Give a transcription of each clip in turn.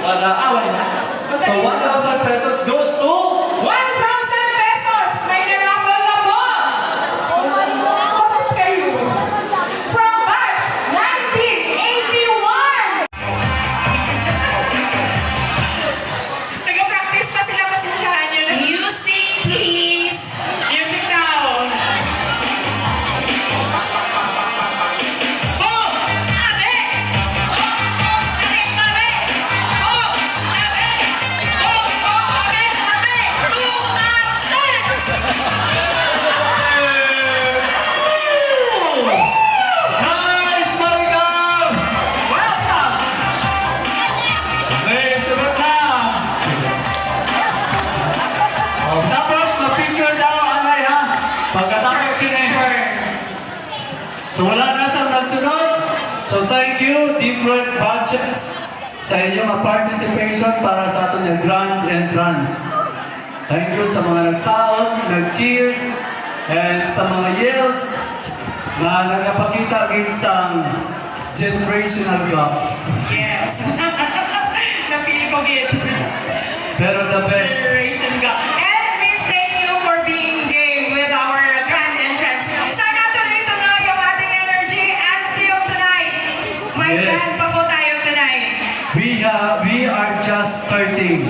Wala. Wala. So 1,000 pesos goes to 1,000 pesos! May naramal na po! Bakit kayo? From batch 1981! Nag-practice pa sila, pasensyahan nyo na. Music, please. Music now! Oh! Abe! Abe! Abe! Oh! Abe! Oh! Abe! Abe! 2,000! Nice! Welcome! Welcome! Please, sagot na! Tapos, ma-picture daw, Anay, ha? Pagkatapos sila. So wala na sa nagsunod. So thank you, different batches, sa inyong participation para sa ating yung grand entrance. Thank you sa mga nagsaot, nag-cheers, and sa mga yells na nagpakita agad sa generational gaps. Yes. Na-feel ko git. Pero the best. Generation ga. And we thank you for being game with our grand entrance. Sana tuloy-tuloy yung ating energy until tonight. May Yes. plan pa po tayo tonight. We are just starting.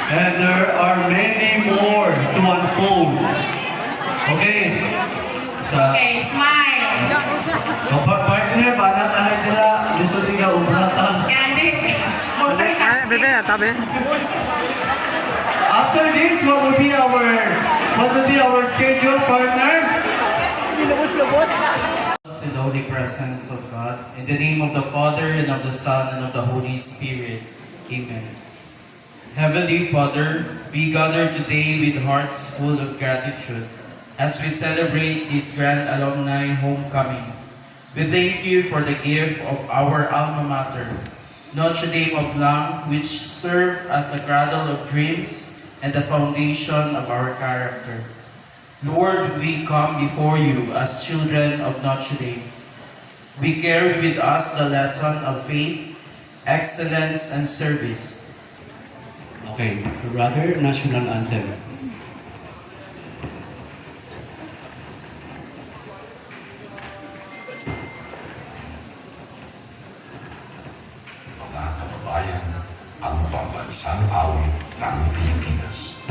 And there are many more to unfold. Okay? Sa Okay, smile. kapag partner, banat anak nila, gusto nila ubratan. Candy. Multitasking. After this, what will be our schedule, partner? In the holy presence of God, in the name of the Father, and of the Son, and of the Holy Spirit. Amen. Heavenly Father, we gather today with hearts full of gratitude as we celebrate this grand alumni homecoming. We thank you for the gift of our alma mater, Notre Dame of Lang, which served as a cradle of dreams and the foundation of our character. Lord, we come before you as children of Notre Dame. We carry with us the lesson of faith, excellence, and service. Okay, brother, national anthem. Mga kababayan, ang pambansang awit ng Pilipinas.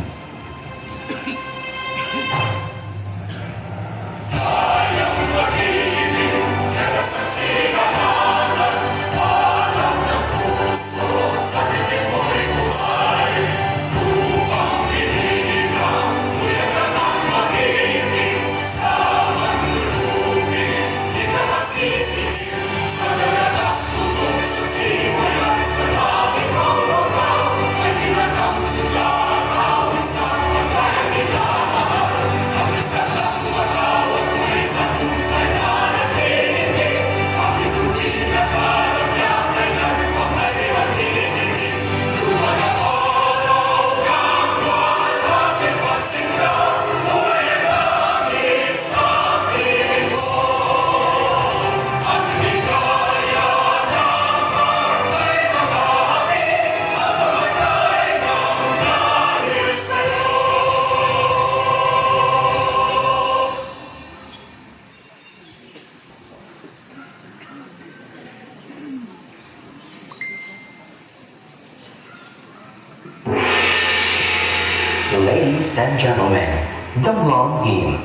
Ladies and gentlemen, the wrong game.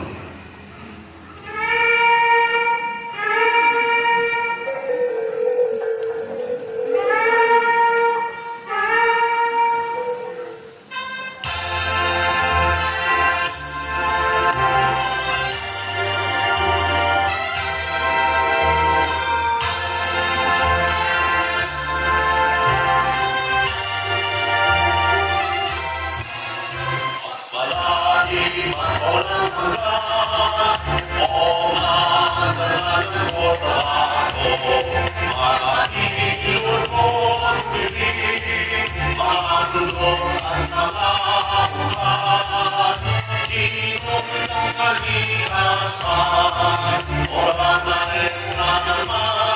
Maestra na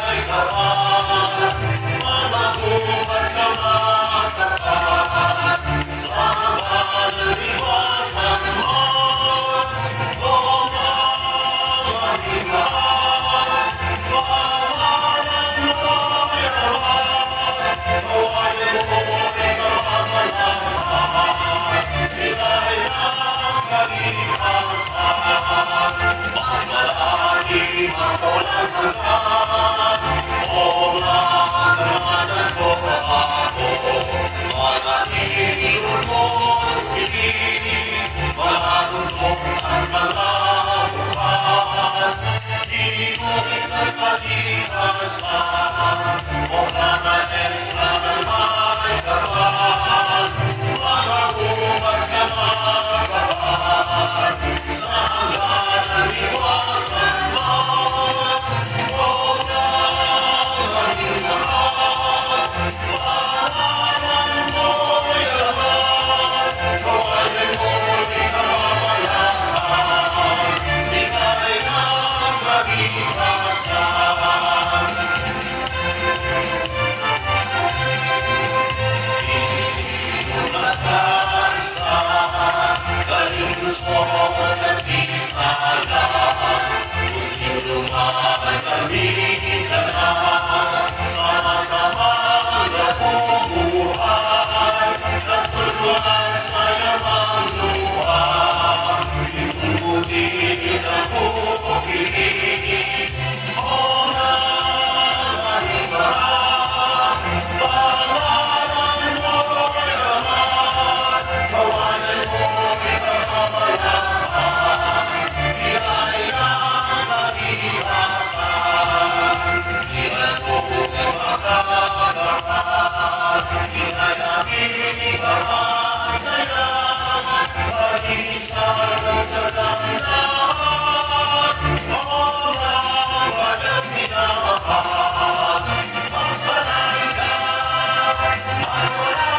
may kawan, mga gubat na mawalang hanggan. O langganan ko ako, mga ilon mo't piling, mga bundok at mga buwan. Di mo ikalikasan, o mga ekstra may kapan, mga umat na magapan, sa hangganan iwasan mas, o langganin lahat, pangalan mo'y alamat, kawayan mo'y kamamalaan, ika'y ang kalikasan. Luzon at Visayas, Muslim lumaban kami ka na, sama-sama nabubuhay, natulungan sa yamang luha, ibubuti ang bukilig, o nangahing barat, pangalan mo'y alamat, kawanan mo'y kamamalaan, ika'y ang kalikasan, ika'y buong makakarapat, ika'y aming kamatayan, pag-iisang ng kagandahan, o langganan minamahal, magpanay ka, manulang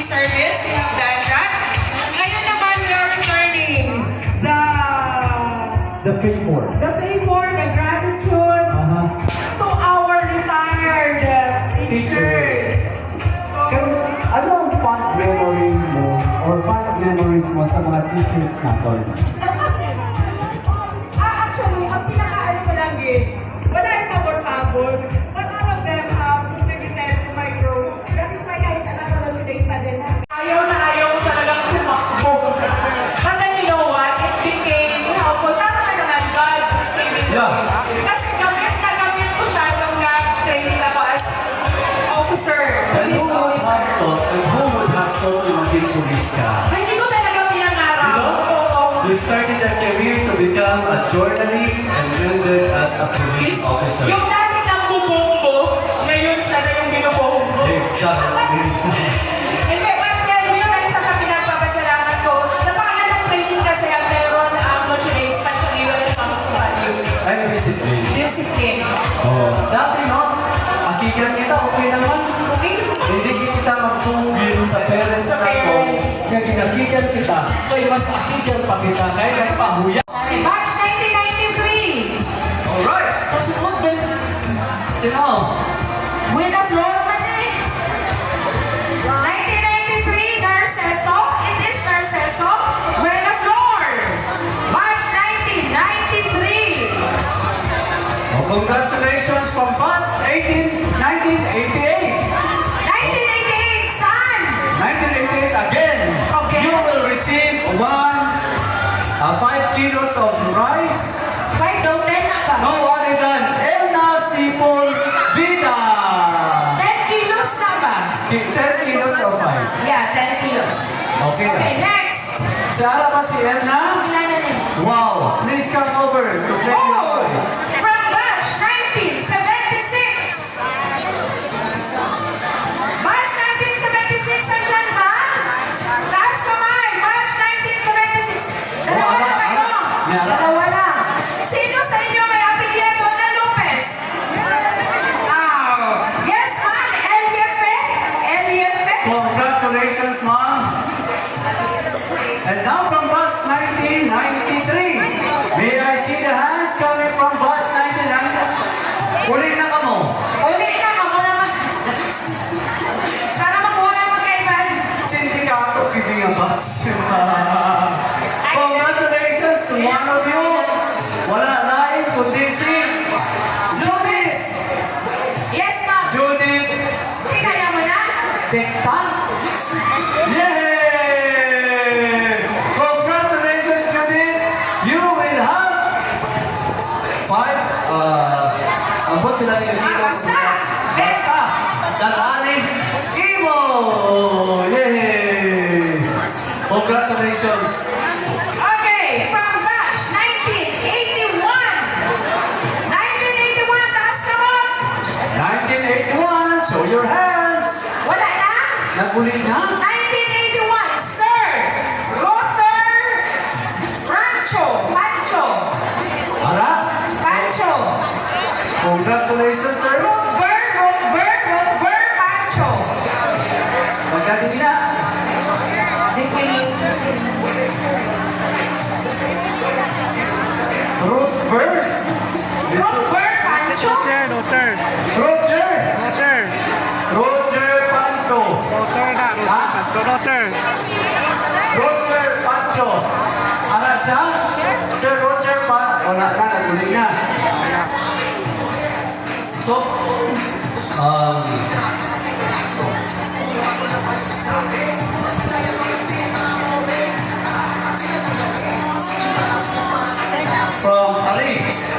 service. You have done that. Ngayon naman, we are returning The favor. the favor, the gratitude to our retired teachers. Ano ang fond memories mo or fond memories mo sa mga teachers natin? Actually, ang pinaka-ano ko lang wala yung pabor-pabor. But all of them have contributed to my growth. That is why kahit alam ko today pa din. Ayaw na ayaw ko talagang tumakbo. But then you know what? It became helpful. Tama ka naman, God is saving me. Yeah. Kasi gamit na gamit ko siya nung nag-training ako as officer. Police officer. Who would have thought you maging police ka? Hindi ko talaga pinangarap. You started your career to become a journalist and ended as a police officer. Yung dati nang bubombo, ngayon siya na yung binubombo. Exactly. Hindi, but then yun ang isa sa pinagpapasalamat ko. Napakagandang training kasi ang meron ang Mochile, especially when it comes to values. I'm disciplined. Discipline. Oh. Dati no, akigan kita, okay naman. Okay? Hindi kita magsungin sa parents Sa natin. parents. Kaya ginakigan kita, kaya mas akigan pa kita, kaya nagpahuya. Batch 1993. Alright! Kasunod din. Sino? Buena Flor man eh. 1993, Narceso. It is Narceso. Buena Flor. Batch 1993. Oh, congratulations from Batch 1988! 1988, son. 1988 again! Okay. You will receive 5 kilos of rice. Five daw, 10 na ba? No other than Elna Sipol Vida! 10 kilos na ba? 10 kilos of 5. Yeah, 10 kilos. Okay na. Okay, next. Si Ara ba si Elna? Ilan na din? Wow! Please come over to play your Oh! voice. From batch 1976. Batch 1976, nandyan ba? Taas kamay, batch 1976. Dalawa na kayo. May ala. Dalawa na. Sino sa inyo may apelyido na Lopez? Yes, ma'am. Eliefe. Eliefe. Congratulations, ma'am! And now from Batch 1993, may I see the hands coming from Batch 1993? Ulit na ka mo. Uli na ako naman. Para makuha ng magkaiban. Sindikato, giving a batch. Congratulations to one of you. Wala lain kundi si Judith. Yes, ma'am. Judith Kaya mo na? Dekta. Yay! Congratulations, Judith. You will have 5, ang ba't bilang yung kilo? Basta! Basta! Dalani Ibo! Yay! Congratulations! Okay, from batch 1981. 1981, taas ka mo. 1981, show your hands! Wala na? Naguli na? 1981, Sir Rother Pancho. Pancho. Congratulations, sir! Rother Pancho. Magkating na! Ruth Bird! Rother Pancho. Roger! Roger Panto! Roger Pancho! Ano siya? Sir Roger Pancho. Wala na, naguli na. So,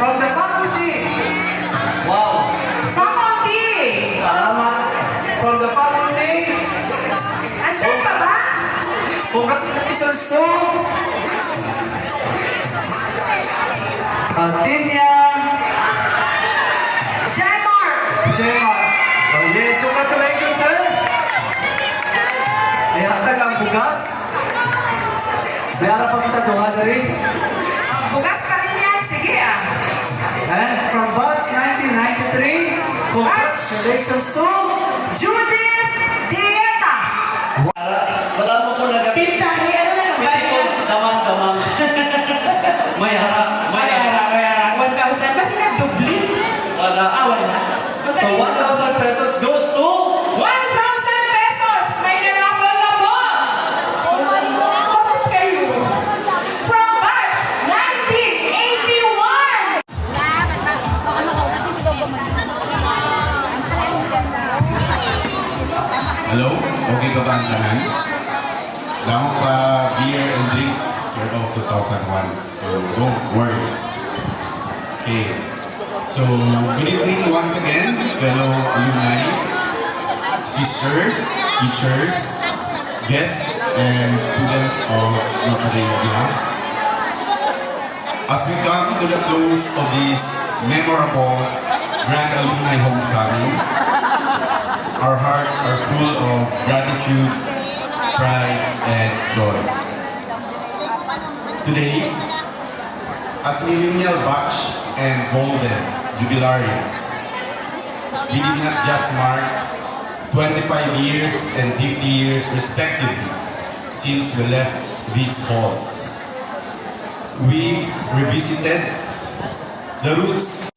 from the faculty. Wow. Faculty. Salamat. From the faculty. Andyan pa ba? Congratulations to Tinia Jemar. Gemma. Oh yes, congratulations, sir. May hatag ang bugas. May ara pa kita duha rin. Bukas pa rin yan. Sige ah. And from batch 1993, congratulations to Judith Dieta. ang tanan. Damo pa beer and drinks year of 2001. So don't worry. Okay. So good evening once again, fellow alumni, sisters, teachers, guests, and students of Notre Dame. As we come to the close of this memorable Grand Alumni Homecoming, our hearts are full of gratitude, pride, and joy. Today, as millennial batch and golden jubilarians, we did not just mark 25 years and 50 years respectively since we left these halls. We revisited the roots